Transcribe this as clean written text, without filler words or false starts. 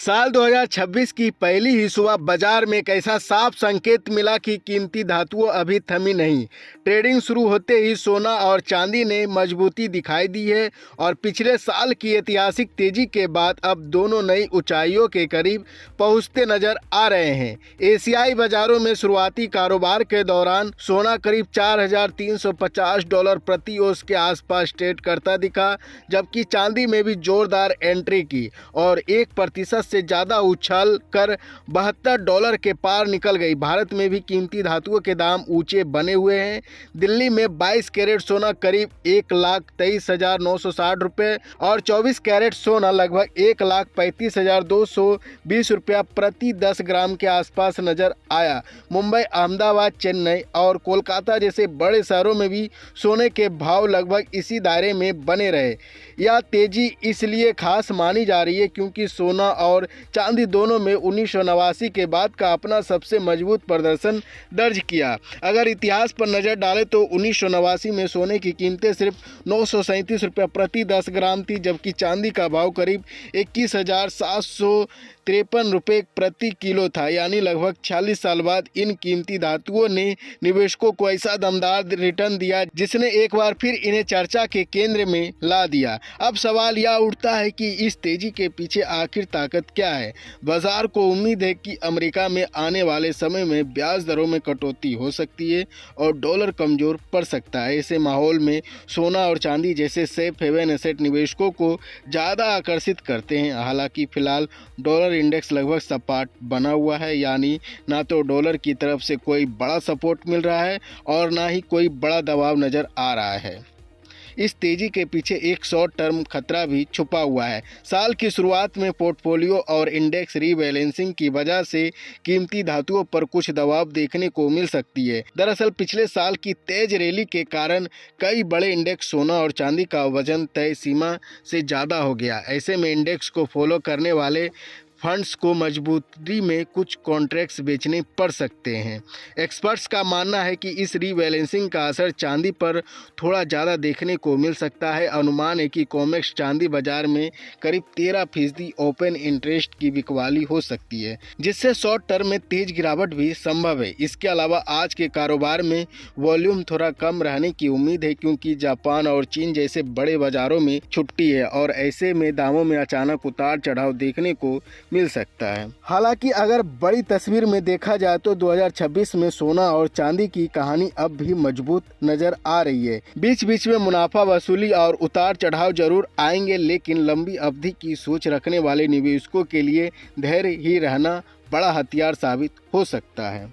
साल 2026 की पहली ही सुबह बाजार में एक ऐसा साफ संकेत मिला कि कीमती धातुओं अभी थमी नहीं। ट्रेडिंग शुरू होते ही सोना और चांदी ने मजबूती दिखाई दी है और पिछले साल की ऐतिहासिक तेजी के बाद अब दोनों नई ऊंचाइयों के करीब पहुंचते नजर आ रहे हैं। एशियाई बाजारों में शुरुआती कारोबार के दौरान सोना करीब $4,350 प्रति औंस के आसपास ट्रेड करता दिखा, जबकि चांदी में भी जोरदार एंट्री की और 1% से ज़्यादा उछल कर $72 के पार निकल गई। भारत में भी कीमती धातुओं के दाम ऊंचे बने हुए हैं। दिल्ली में 22 कैरेट सोना करीब 1,23,960 रुपये और 24 कैरेट सोना लगभग 1,35,220 रुपया प्रति 10 ग्राम के आसपास नजर आया। मुंबई, अहमदाबाद, चेन्नई और कोलकाता जैसे बड़े शहरों में भी सोने के भाव लगभग इसी दायरे में बने रहे। यह तेजी इसलिए खास मानी जा रही है क्योंकि सोना और चांदी दोनों में 1989 के बाद का अपना सबसे मजबूत प्रदर्शन दर्ज किया। अगर इतिहास पर नज़र डालें तो 1989 में सोने की कीमतें सिर्फ 937 रुपये प्रति 10 ग्राम थी, जबकि चांदी का भाव करीब 21,753 रुपये प्रति किलो था। यानी लगभग 46 साल बाद इन कीमती धातुओं ने निवेशकों को ऐसा दमदार रिटर्न दिया जिसने एक बार फिर इन्हें चर्चा के केंद्र में ला दिया। अब सवाल यह उठता है कि इस तेजी के पीछे आखिर ताकत क्या है। बाजार को उम्मीद है कि अमेरिका में आने वाले समय में ब्याज दरों में कटौती हो सकती है और डॉलर कमजोर पड़ सकता है। ऐसे माहौल में सोना और चांदी जैसे सेफ हेवन एसेट निवेशकों को ज़्यादा आकर्षित करते हैं। हालांकि फिलहाल डॉलर इंडेक्स लगभग सपाट बना हुआ है, यानी ना तो डॉलर की तरफ से कोई बड़ा सपोर्ट मिल रहा है और ना ही कोई बड़ा दबाव नज़र आ रहा है। इस तेजी के पीछे एक शॉर्ट टर्म खतरा भी छुपा हुआ है। साल की शुरुआत में पोर्टफोलियो और इंडेक्स रीबैलेंसिंग की वजह से कीमती धातुओं पर कुछ दबाव देखने को मिल सकती है। दरअसल पिछले साल की तेज रैली के कारण कई बड़े इंडेक्स सोना और चांदी का वजन तय सीमा से ज़्यादा हो गया। ऐसे में इंडेक्स को फॉलो करने वाले फंड्स को मजबूती में कुछ कॉन्ट्रैक्ट्स बेचने पड़ सकते हैं। एक्सपर्ट्स का मानना है कि इस रीबैलेंसिंग का असर चांदी पर थोड़ा ज़्यादा देखने को मिल सकता है। अनुमान है कि कॉमेक्स चांदी बाजार में करीब 13% ओपन इंटरेस्ट की बिकवाली हो सकती है, जिससे शॉर्ट टर्म में तेज गिरावट भी संभव है। इसके अलावा आज के कारोबार में वॉल्यूम थोड़ा कम रहने की उम्मीद है क्योंकि जापान और चीन जैसे बड़े बाजारों में छुट्टी है और ऐसे में दामों में अचानक उतार चढ़ाव देखने को मिल सकता है। हालांकि अगर बड़ी तस्वीर में देखा जाए तो 2026 में सोना और चांदी की कहानी अब भी मजबूत नजर आ रही है। बीच बीच में मुनाफा वसूली और उतार चढ़ाव जरूर आएंगे, लेकिन लंबी अवधि की सोच रखने वाले निवेशकों के लिए धैर्य ही रहना बड़ा हथियार साबित हो सकता है।